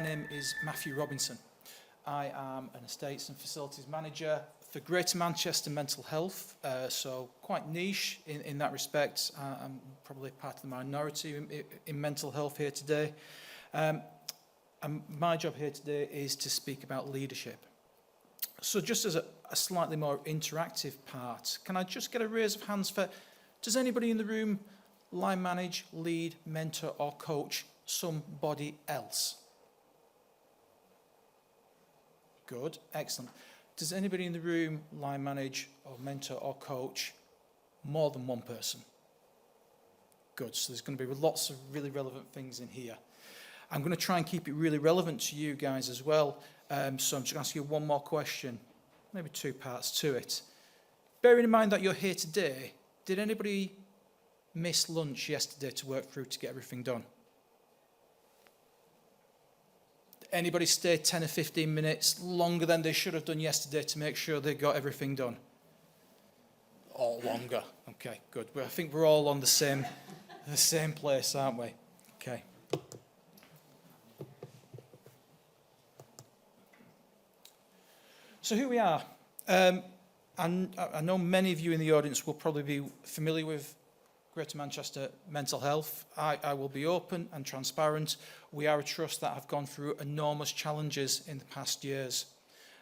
name is Matthew Robinson. I am an Estates and Facilities Manager for Greater Manchester Mental Health, so quite niche in that respect. I'm probably part of the minority in mental health here today. And my job here today is to speak about leadership. So just as a slightly more interactive part, can I just get a raise of hands for, does anybody in the room line manage, lead, mentor or coach somebody else? Good, excellent. Does anybody in the room line manage or mentor or coach more than one person? Good, so there's going to be lots of really relevant things in here. I'm going to try and keep it really relevant to you guys as well. So I'm just going to ask you one more question, maybe two parts to it. Bearing in mind that you're here today, did anybody miss lunch yesterday to work through to get everything done? Anybody stay 10 or 15 minutes longer than they should have done yesterday to make sure they got everything done? Or longer. Okay, good. Well, I think we're all on the same place, aren't we? Okay. So here we are. And I know many of you in the audience will probably be familiar with Greater Manchester Mental Health. I will be open and transparent. We are a trust that have gone through enormous challenges in the past years.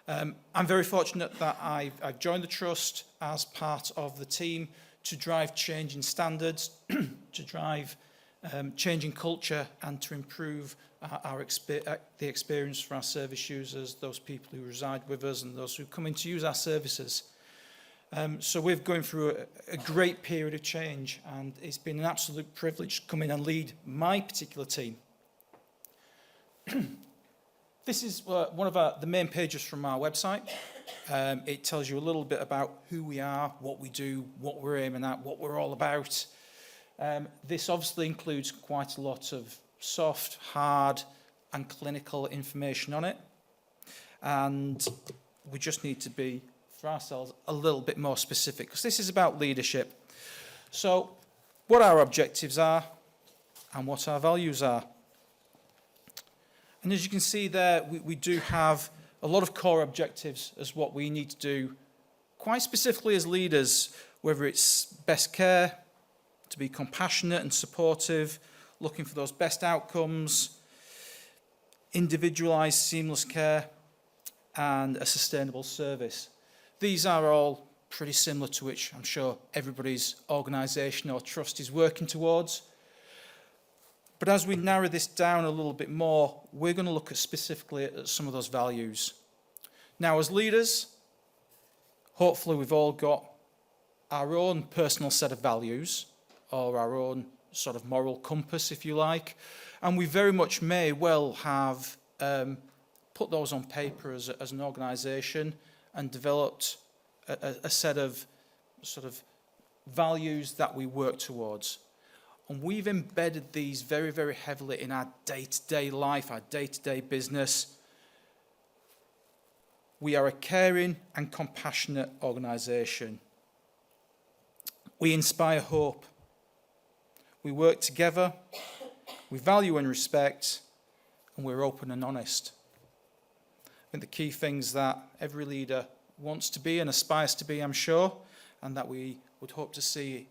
I'm very fortunate that I've joined the trust as part of the team to drive change in standards, to drive change in culture and to improve the experience for our service users, those people who reside with us and those who come in to use our services. So we're going through a great period of change, and it's been an absolute privilege to come in and lead my particular team. This is one of the main pages from our website. It tells you a little bit about who we are, what we do, what we're aiming at, what we're all about. This obviously includes quite a lot of soft, hard, and clinical information on it. And we just need to be, for ourselves, a little bit more specific, because this is about leadership. So what our objectives are and what our values are. And as you can see there, we do have a lot of core objectives as what we need to do, quite specifically as leaders, whether it's best care, to be compassionate and supportive, looking for those best outcomes, individualised seamless care, and a sustainable service. These are all pretty similar to which I'm sure everybody's organisation or trust is working towards. But as we narrow this down a little bit more, we're going to look specifically at some of those values. Now, as leaders, hopefully we've all got our own personal set of values, or our own sort of moral compass, if you like, and we very much may well have put those on paper as an organisation and developed a set of sort of values that we work towards. And we've embedded these very, very heavily in our day-to-day life, our day-to-day business. We are a caring and compassionate organisation. We inspire hope. We work together. We value and respect, and we're open and honest. I think the key things that every leader wants to be and aspires to be, I'm sure, and that we would hope to see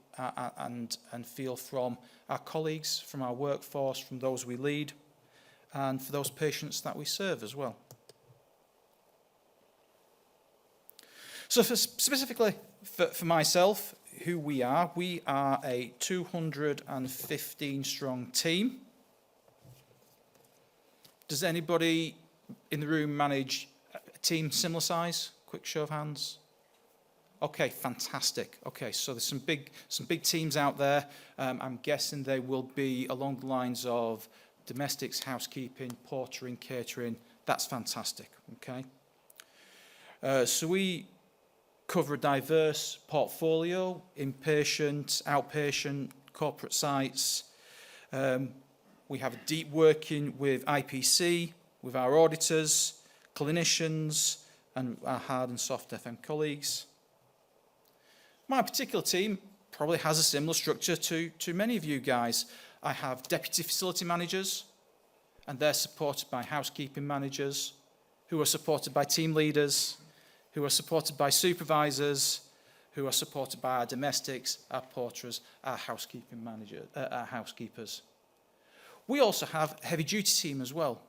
and feel from our colleagues, from our workforce, from those we lead, and for those patients that we serve as well. So specifically for myself, who we are a 215 strong team. Does anybody in the room manage a team similar size? Quick show of hands. Okay, fantastic. Okay, so there's some big teams out there. I'm guessing they will be along the lines of domestics, housekeeping, portering, catering. That's fantastic. Okay. So we cover a diverse portfolio: inpatient, outpatient, corporate sites. We have a deep working with IPC, with our auditors, clinicians, and our hard and soft FM colleagues. My particular team probably has a similar structure to many of you guys. I have deputy facility managers, and they're supported by housekeeping managers, who are supported by team leaders, who are supported by supervisors, who are supported by our domestics, our porters, our housekeeping managers, our housekeepers. We also have a heavy-duty team as well.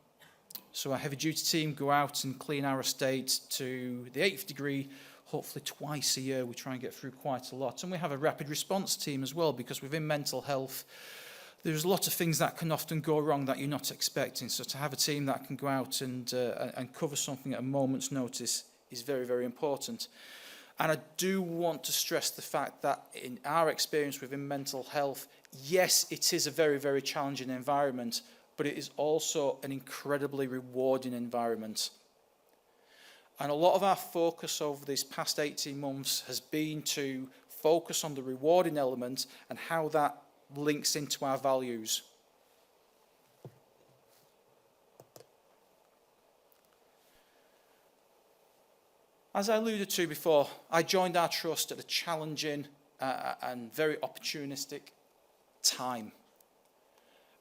So our heavy-duty team go out and clean our estate to the 8th degree, hopefully twice a year. We try and get through quite a lot. And we have a rapid response team as well, because within mental health, there's a lot of things that can often go wrong that you're not expecting. So to have a team that can go out and cover something at a moment's notice is very, very important. And I do want to stress the fact that in our experience within mental health, yes, it is a very, very challenging environment, but it is also an incredibly rewarding environment. And a lot of our focus over these past 18 months has been to focus on the rewarding element and how that links into our values. As I alluded to before, I joined our trust at a challenging and very opportunistic time.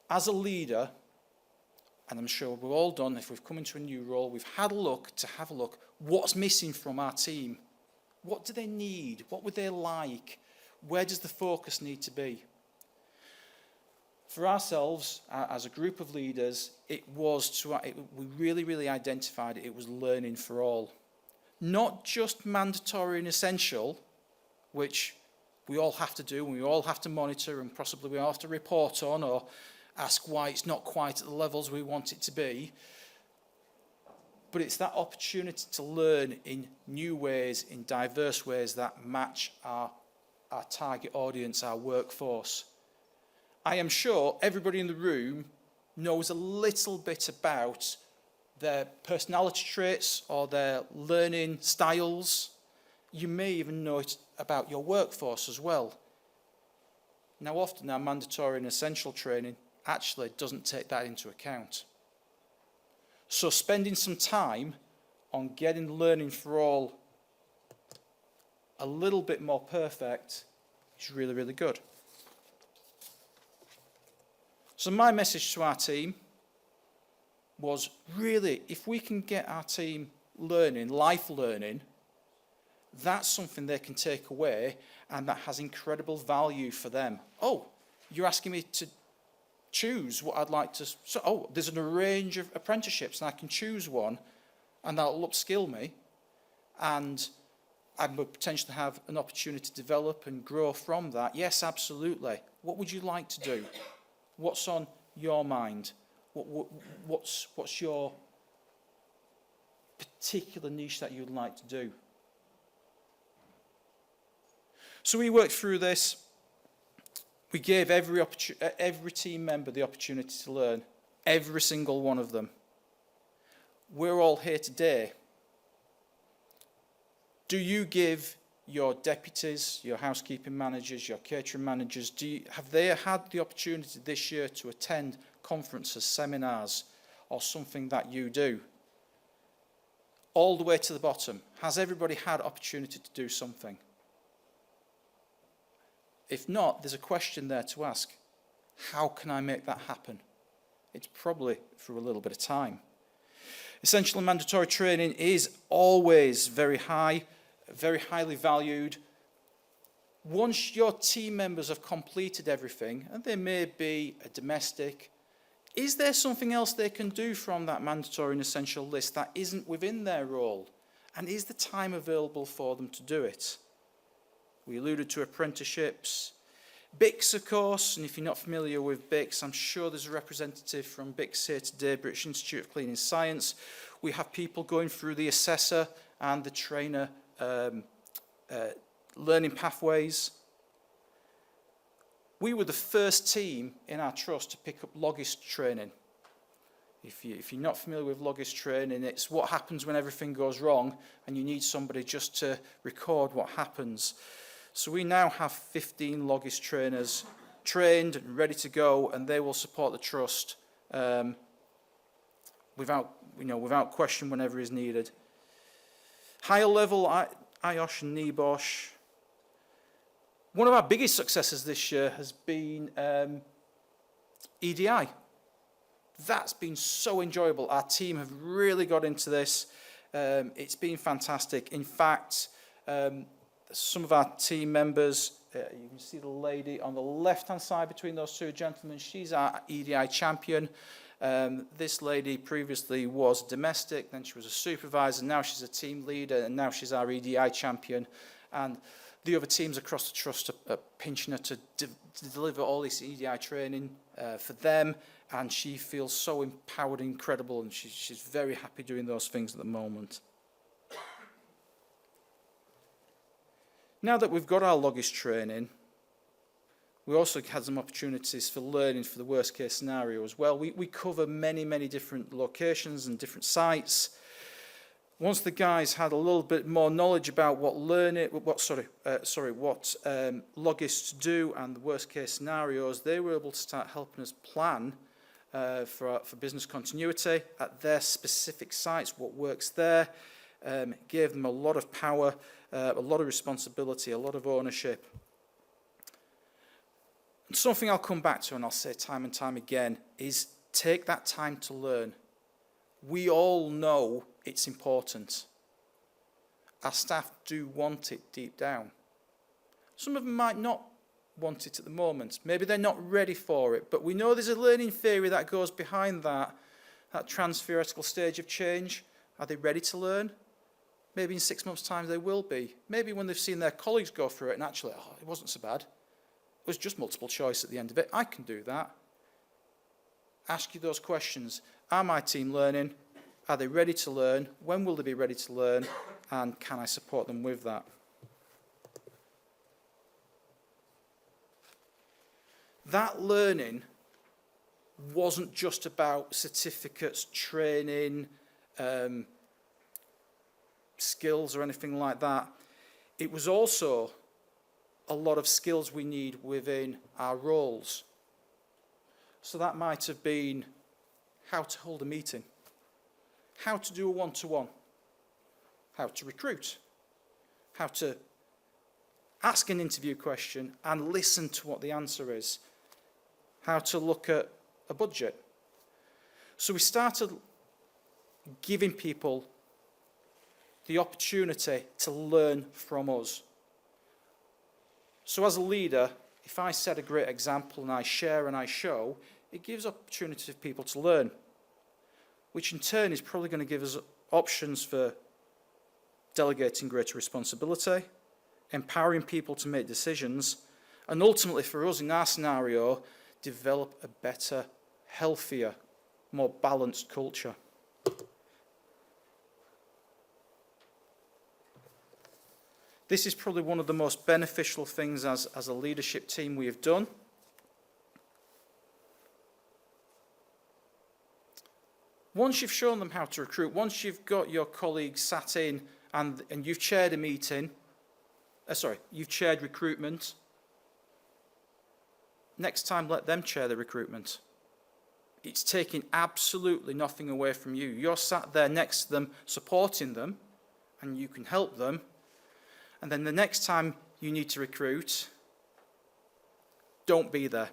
As a leader, and I'm sure we've all done, if we've come into a new role, we've had a look, what's missing from our team? What do they need? What would they like? Where does the focus need to be? For ourselves, as a group of leaders, we really, really identified it was learning for all. Not just mandatory and essential, which we all have to do and we all have to monitor and possibly we all have to report on or ask why it's not quite at the levels we want it to be. But it's that opportunity to learn in new ways, in diverse ways that match our target audience, our workforce. I am sure everybody in the room knows a little bit about their personality traits or their learning styles. You may even know it about your workforce as well. Now, often our mandatory and essential training actually doesn't take that into account. So spending some time on getting learning for all a little bit more perfect is really, really good. So my message to our team was really, if we can get our team learning, life learning, that's something they can take away and that has incredible value for them. Oh, you're asking me to choose what I'd like to... there's a range of apprenticeships and I can choose one and that'll upskill me and I would potentially have an opportunity to develop and grow from that. Yes, absolutely. What would you like to do? What's on your mind? What's your particular niche that you'd like to do? So we worked through this. We gave every team member the opportunity to learn, every single one of them. We're all here today. Do you give your deputies, your housekeeping managers, your catering managers, have they had the opportunity this year to attend conferences, seminars, or something that you do? All the way to the bottom, has everybody had opportunity to do something? If not, there's a question there to ask. How can I make that happen? It's probably through a little bit of time. Essential and mandatory training is always very high, very highly valued. Once your team members have completed everything, and they may be a domestic, is there something else they can do from that mandatory and essential list that isn't within their role? And is the time available for them to do it? We alluded to apprenticeships. BICS, of course, and if you're not familiar with BICS, I'm sure there's a representative from BICS here today, British Institute of Cleaning Science. We have people going through the assessor and the trainer learning pathways. We were the first team in our trust to pick up logist training. If you're not familiar with logist training, it's what happens when everything goes wrong and you need somebody just to record what happens. So we now have 15 logist trainers trained and ready to go, and they will support the trust without question whenever is needed. Higher level, IOSH and NEBOSH. One of our biggest successes this year has been EDI. That's been so enjoyable. Our team have really got into this. It's been fantastic. In fact, some of our team members, you can see the lady on the left-hand side between those two gentlemen, she's our EDI champion. This lady previously was domestic, then she was a supervisor, now she's a team leader, and now she's our EDI champion. And the other teams across the trust are pinching her to deliver all this EDI training for them, and she feels so empowered and incredible, and she's very happy doing those things at the moment. Now that we've got our Logis training, we also had some opportunities for learning for the worst case scenario as well. We cover many, many different locations and different sites. Once the guys had a little bit more knowledge about what Logis do and the worst case scenarios, they were able to start helping us plan for business continuity at their specific sites, what works there. Gave them a lot of power, a lot of responsibility, a lot of ownership. And something I'll come back to, and I'll say time and time again, is take that time to learn. We all know it's important. Our staff do want it deep down. Some of them might not want it at the moment. Maybe they're not ready for it, but we know there's a learning theory that goes behind that trans-theoretical stage of change. Are they ready to learn? Maybe in 6 months' time they will be. Maybe when they've seen their colleagues go through it and actually, it wasn't so bad. It was just multiple choice at the end of it. I can do that. Ask you those questions. Are my team learning? Are they ready to learn? When will they be ready to learn? And can I support them with that? That learning wasn't just about certificates, training, skills or anything like that. It was also a lot of skills we need within our roles. So that might have been how to hold a meeting, how to do a one-to-one, how to recruit, how to ask an interview question and listen to what the answer is, how to look at a budget. So we started giving people the opportunity to learn from us. So as a leader, if I set a great example and I share and I show, it gives opportunity for people to learn, which in turn is probably going to give us options for delegating greater responsibility, empowering people to make decisions, and ultimately for us in our scenario, develop a better, healthier, more balanced culture. This is probably one of the most beneficial things as a leadership team we have done. Once you've shown them how to recruit, once you've got your colleagues sat in and you've chaired a meeting, you've chaired recruitment, next time let them chair the recruitment. It's taking absolutely nothing away from you. You're sat there next to them, supporting them, and you can help them. And then the next time you need to recruit, don't be there.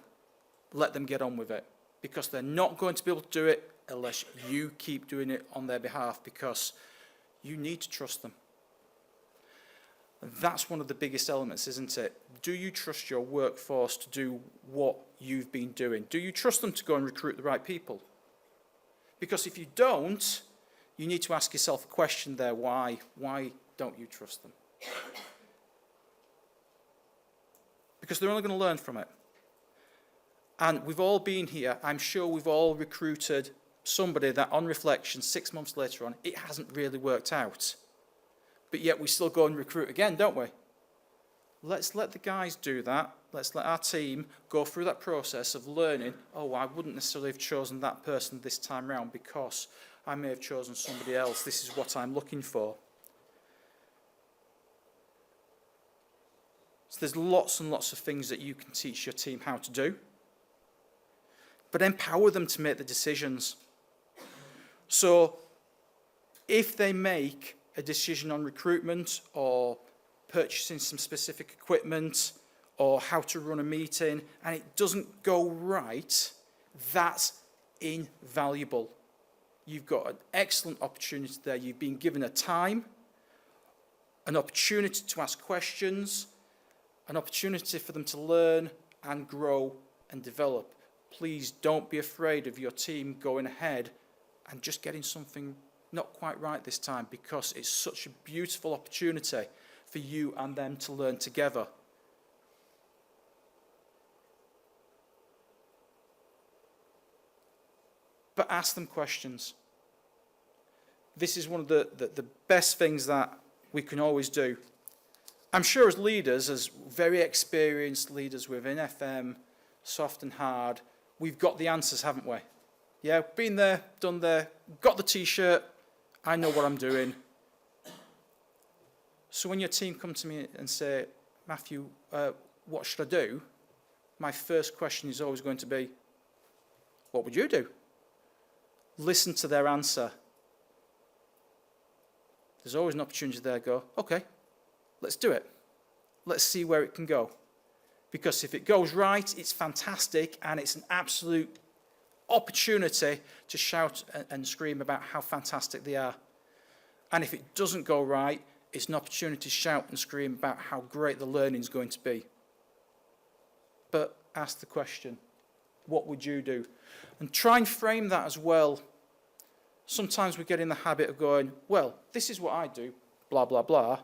Let them get on with it, because they're not going to be able to do it unless you keep doing it on their behalf, because you need to trust them. And that's one of the biggest elements, isn't it? Do you trust your workforce to do what you've been doing? Do you trust them to go and recruit the right people? Because if you don't, you need to ask yourself a question there. Why? Why don't you trust them? Because they're only going to learn from it. And we've all been here. I'm sure we've all recruited somebody that on reflection, 6 months later on, it hasn't really worked out. But yet we still go and recruit again, don't we? Let's let the guys do that. Let's let our team go through that process of learning, I wouldn't necessarily have chosen that person this time round because I may have chosen somebody else. This is what I'm looking for. So there's lots and lots of things that you can teach your team how to do, but empower them to make the decisions. So if they make a decision on recruitment or purchasing some specific equipment or how to run a meeting and it doesn't go right, that's invaluable. You've got an excellent opportunity there. You've been given a time, an opportunity to ask questions, an opportunity for them to learn and grow and develop. Please don't be afraid of your team going ahead and just getting something not quite right this time, because it's such a beautiful opportunity for you and them to learn together. But ask them questions. This is one of the best things that we can always do. I'm sure as leaders, as very experienced leaders within FM, soft and hard, we've got the answers, haven't we? Yeah, been there, done there, got the t-shirt, I know what I'm doing. So when your team come to me and say, Matthew, what should I do? My first question is always going to be, what would you do? Listen to their answer. There's always an opportunity there to go, okay, let's do it. Let's see where it can go. Because if it goes right, it's fantastic, and it's an absolute opportunity to shout and scream about how fantastic they are. And if it doesn't go right, it's an opportunity to shout and scream about how great the learning is going to be. But ask the question, what would you do? And try and frame that as well. Sometimes we get in the habit of going, well, this is what I do, blah, blah, blah.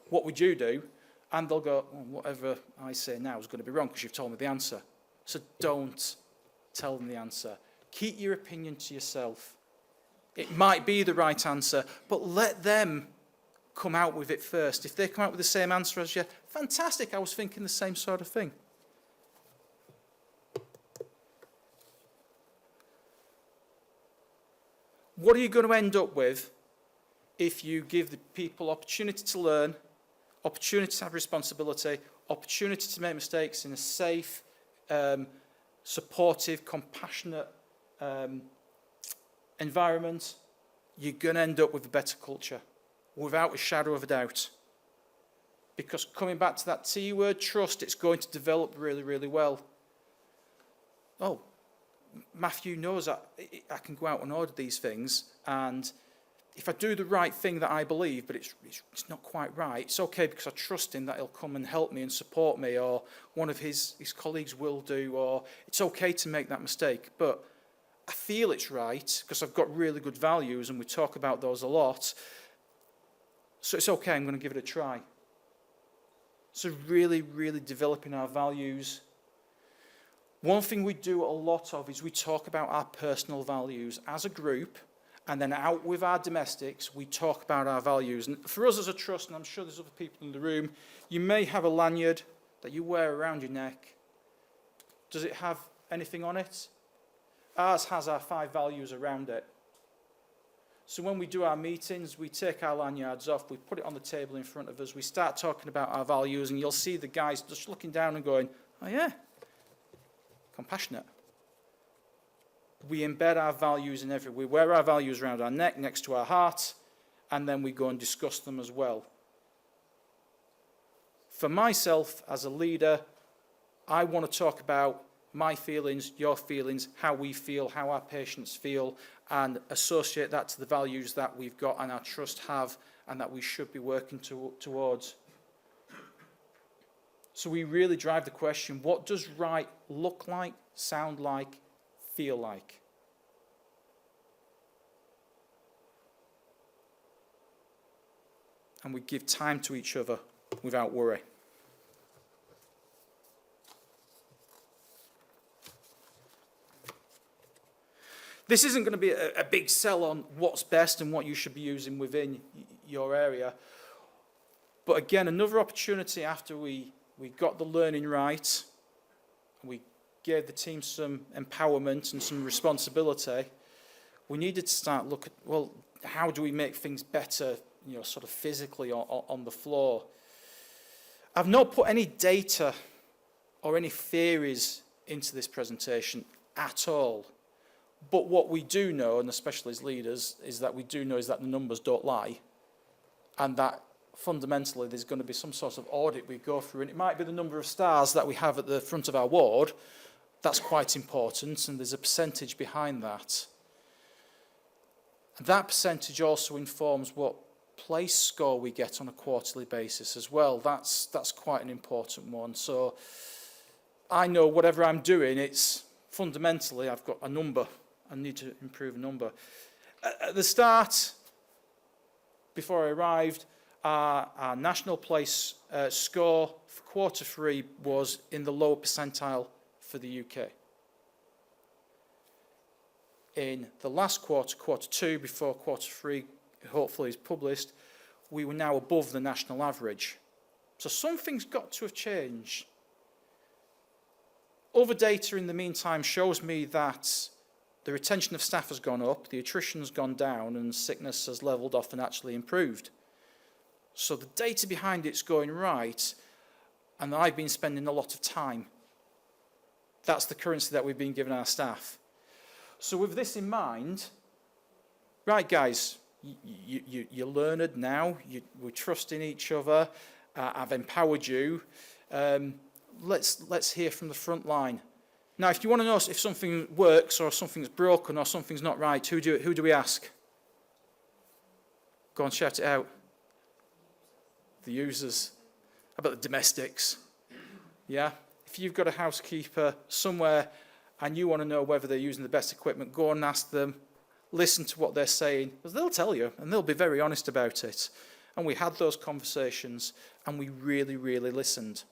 What would you do? And they'll go, well, whatever I say now is going to be wrong because you've told me the answer. So don't tell them the answer. Keep your opinion to yourself. It might be the right answer, but let them come out with it first. If they come out with the same answer as you, fantastic, I was thinking the same sort of thing. What are you going to end up with if you give the people opportunity to learn, opportunity to have responsibility, opportunity to make mistakes in a safe, supportive, compassionate environment? You're going to end up with a better culture, without a shadow of a doubt. Because coming back to that T word, trust, it's going to develop really, really well. Oh, Matthew knows that I can go out and order these things, and if I do the right thing that I believe, but it's not quite right, it's okay because I trust him that he'll come and help me and support me, or one of his colleagues will do, or it's okay to make that mistake. But I feel it's right because I've got really good values and we talk about those a lot. So it's okay, I'm going to give it a try. So really, really developing our values. One thing we do a lot of is we talk about our personal values as a group, and then out with our domestics, we talk about our values. And for us as a trust, and I'm sure there's other people in the room, you may have a lanyard that you wear around your neck. Does it have anything on it? Ours has our 5 values around it. So when we do our meetings, we take our lanyards off, we put it on the table in front of us, we start talking about our values, and you'll see the guys just looking down and going, oh yeah, compassionate. We embed our values in every, we wear our values around our neck, next to our heart, and then we go and discuss them as well. For myself, as a leader, I want to talk about my feelings, your feelings, how we feel, how our patients feel, and associate that to the values that we've got and our trust have and that we should be working towards. So we really drive the question, what does right look like, sound like, feel like? And we give time to each other without worry. This isn't going to be a big sell on what's best and what you should be using within your area. But again, another opportunity after we got the learning right, we gave the team some empowerment and some responsibility, we needed to start looking at, well, how do we make things better, sort of physically on the floor? I've not put any data or any theories into this presentation at all. But what we do know, and especially as leaders, is that the numbers don't lie, and that fundamentally there's going to be some sort of audit we go through, and it might be the number of stars that we have at the front of our ward That's quite important, and there's a percentage behind that. And that percentage also informs what place score we get on a quarterly basis as well. That's quite an important one. So I know whatever I'm doing, it's fundamentally I've got a number. I need to improve a number. At the start, before I arrived, our national place score for quarter 3 was in the lower percentile for the UK. In the last quarter, quarter 2, before quarter 3 hopefully is published, we were now above the national average. So something's got to have changed. Other data in the meantime shows me that the retention of staff has gone up, the attrition's gone down, and sickness has levelled off and actually improved. So the data behind it's going right, and I've been spending a lot of time. That's the currency that we've been giving our staff. So with this in mind, right guys, you're learned now, we're trusting each other, I've empowered you. Let's hear from the front line. Now, if you want to know if something works or something's broken or something's not right, who do we ask? Go on, shout it out. The users. How about the domestics? Yeah? If you've got a housekeeper somewhere and you want to know whether they're using the best equipment, go and ask them, listen to what they're saying, because they'll tell you, and they'll be very honest about it. And we had those conversations, and we really, really listened.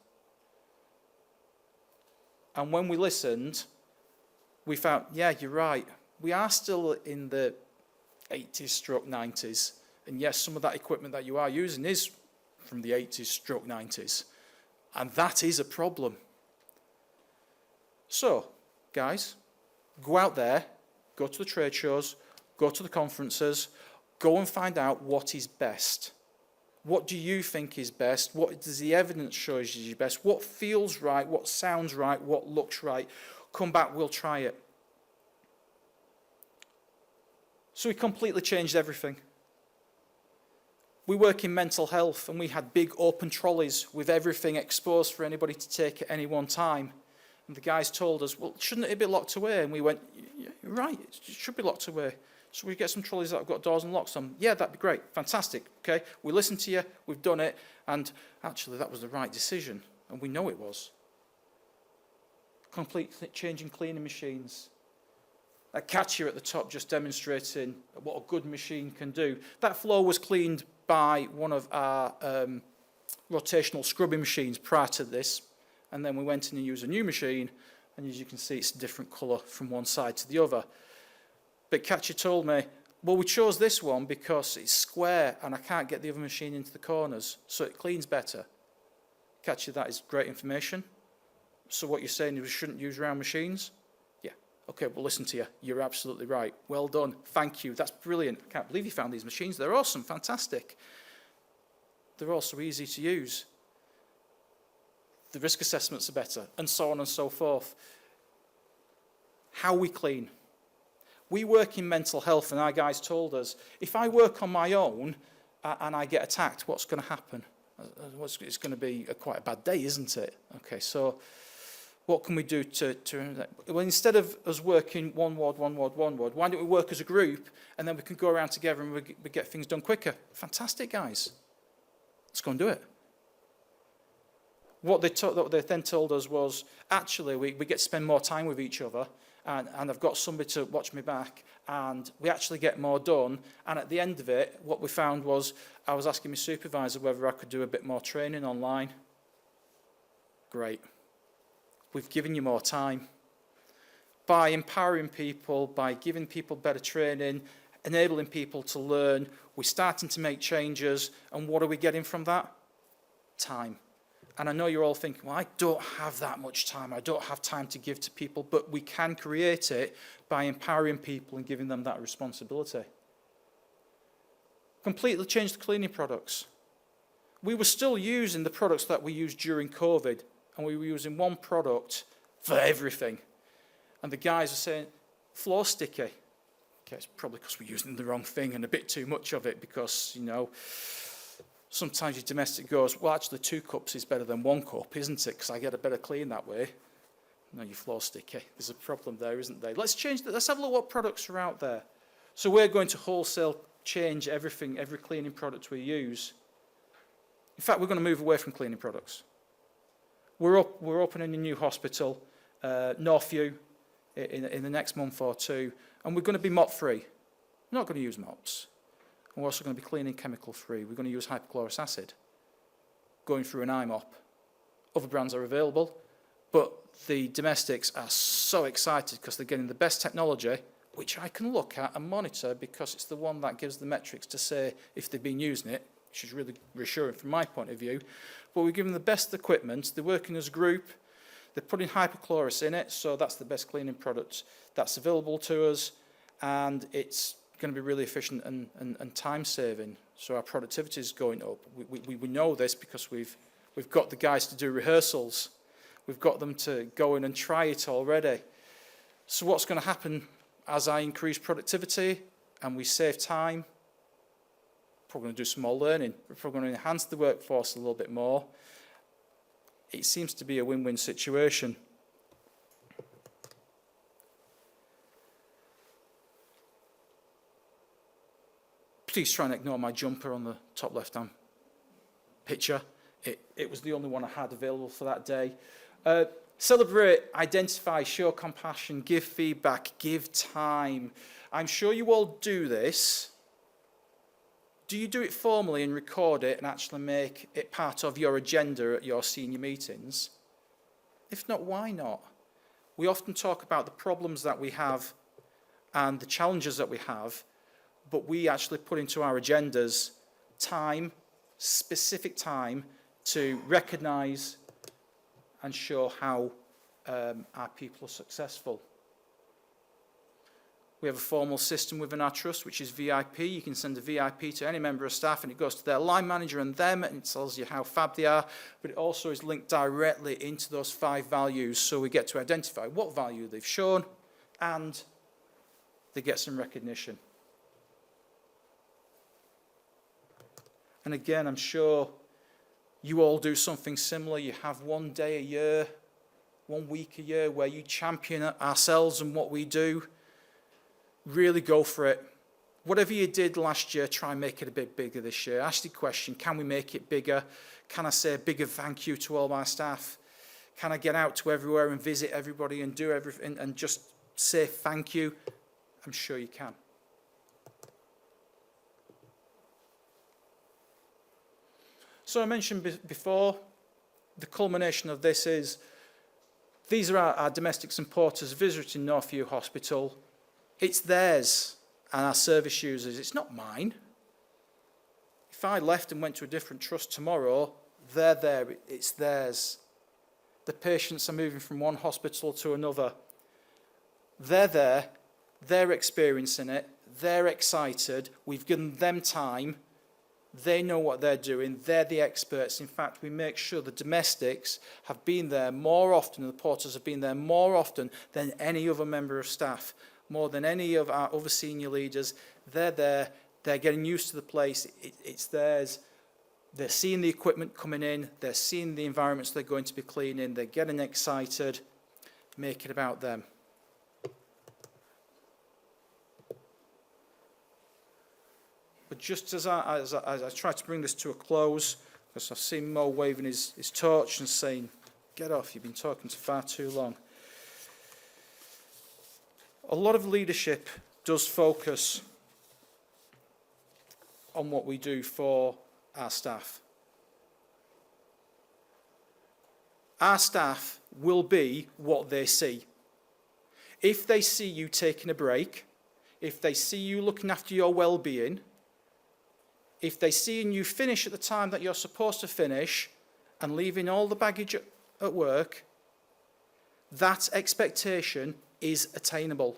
And when we listened, we found, yeah, you're right. We are still in the 80s/90s. And yes, some of that equipment that you are using is from the 80s/90s. And that is a problem. So, guys, go out there, go to the trade shows, go to the conferences, go and find out what is best. What do you think is best? What does the evidence show is best? What feels right? What sounds right? What looks right? Come back, we'll try it. So we completely changed everything. We work in mental health, and we had big open trolleys with everything exposed for anybody to take at any one time. And the guys told us, well, shouldn't it be locked away? And we went, yeah, you're right, it should be locked away. So we get some trolleys that have got doors and locks on. Yeah, that'd be great. Fantastic. Okay, we listened to you. We've done it. And actually, that was the right decision. And we know it was. Complete change in cleaning machines. A catcher at the top just demonstrating what a good machine can do. That floor was cleaned by one of our rotational scrubbing machines prior to this. And then we went in and used a new machine. And as you can see, it's a different colour from one side to the other. But Catcher told me, well, we chose this one because it's square and I can't get the other machine into the corners, so it cleans better. Catcher, that is great information. So what you're saying is we shouldn't use round machines? Yeah. Okay, well, listen to you. You're absolutely right. Well done. Thank you. That's brilliant. I can't believe you found these machines. They're awesome. Fantastic. They're also easy to use. The risk assessments are better, and so on and so forth. How we clean. We work in mental health, and our guys told us, if I work on my own and I get attacked, what's going to happen? It's going to be quite a bad day, isn't it? Okay, so what can we do to well, instead of us working one ward, why don't we work as a group, and then we can go around together and we get things done quicker? Fantastic, guys. Let's go and do it. What they then told us was, actually, we get to spend more time with each other, and I've got somebody to watch me back, and we actually get more done. And at the end of it, what we found was, I was asking my supervisor whether I could do a bit more training online. Great. We've given you more time. By empowering people, by giving people better training, enabling people to learn, we're starting to make changes, and what are we getting from that? Time. And I know you're all thinking, well, I don't have that much time. I don't have time to give to people, but we can create it by empowering people and giving them that responsibility. Completely change the cleaning products. We were still using the products that we used during COVID, and we were using one product for everything. And the guys are saying, floor sticky. Okay, it's probably because we're using the wrong thing and a bit too much of it because, you know, sometimes your domestic goes, well, actually 2 cups is better than 1 cup, isn't it? Because I get a better clean that way. No, your floor's sticky. There's a problem there, isn't there? Let's change that. Let's have a look what products are out there. So we're going to wholesale change everything, every cleaning product we use. In fact, we're going to move away from cleaning products. We're opening a new hospital, Northview, in the next month or two, and we're going to be mop-free. We're not going to use mops. And we're also going to be cleaning chemical-free. We're going to use hypochlorous acid, going through an IMOP. Other brands are available, but the domestics are so excited because they're getting the best technology, which I can look at and monitor because it's the one that gives the metrics to say if they've been using it, which is really reassuring from my point of view. But we give them the best equipment. They're working as a group. They're putting hypochlorous in it, so that's the best cleaning product that's available to us, and it's going to be really efficient and time-saving. So our productivity is going up. We know this because we've got the guys to do rehearsals. We've got them to go in and try it already. So what's going to happen as I increase productivity and we save time? Probably going to do some more learning. We're probably going to enhance the workforce a little bit more. It seems to be a win-win situation. Please try and ignore my jumper on the top left-hand picture. It was the only one I had available for that day. Celebrate, identify, show compassion, give feedback, give time. I'm sure you all do this. Do you do it formally and record it and actually make it part of your agenda at your senior meetings? If not, why not? We often talk about the problems that we have and the challenges that we have, but we actually put into our agendas time, specific time, to recognise and show how our people are successful. We have a formal system within our trust, which is VIP. You can send a VIP to any member of staff, and it goes to their line manager and them, and it tells you how fab they are, but it also is linked directly into those 5 values, so we get to identify what value they've shown, and they get some recognition. And again, I'm sure you all do something similar. You have one day a year, 1 week a year where you champion ourselves and what we do. Really go for it. Whatever you did last year, try and make it a bit bigger this year. Ask the question, can we make it bigger? Can I say a bigger thank you to all my staff? Can I get out to everywhere and visit everybody and do everything and just say thank you? I'm sure you can. So I mentioned before, the culmination of this is, these are our domestics and porters visiting Northview Hospital. It's theirs and our service users. It's not mine. If I left and went to a different trust tomorrow, they're there. It's theirs. The patients are moving from one hospital to another. They're there. They're experiencing it. They're excited. We've given them time. They know what they're doing. They're the experts. In fact, we make sure the domestics have been there more often, and the porters have been there more often than any other member of staff, more than any of our other senior leaders. They're there. They're getting used to the place. It's theirs. They're seeing the equipment coming in. They're seeing the environments they're going to be cleaning. They're getting excited. Make it about them. But just as I try to bring this to a close, because I've seen Mo waving his torch and saying, get off, you've been talking for far too long. A lot of leadership does focus on what we do for our staff. Our staff will be what they see. If they see you taking a break, if they see you looking after your well-being, if they see you finish at the time that you're supposed to finish and leaving all the baggage at work, that expectation is attainable.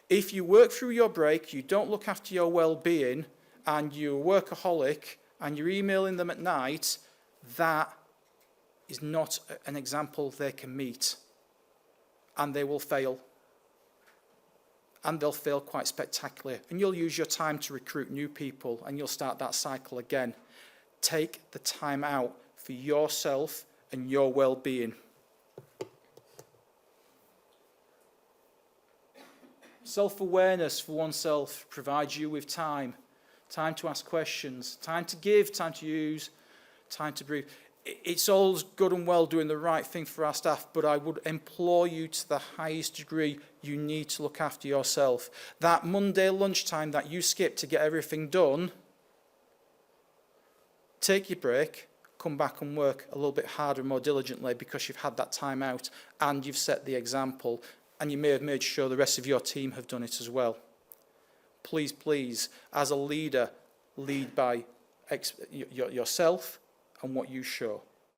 If you work through your break, you don't look after your well-being, and you're a workaholic, and you're emailing them at night, that is not an example they can meet. And they will fail. And they'll fail quite spectacularly. And you'll use your time to recruit new people, and you'll start that cycle again. Take the time out for yourself and your well-being. Self-awareness for oneself provides you with time. Time to ask questions, time to give, time to use, time to breathe. It's all good and well doing the right thing for our staff, but I would implore you to the highest degree, you need to look after yourself. That Monday lunchtime that you skip to get everything done, take your break, come back and work a little bit harder and more diligently because you've had that time out and you've set the example, and you may have made sure the rest of your team have done it as well. Please, please, as a leader, lead by yourself and what you show.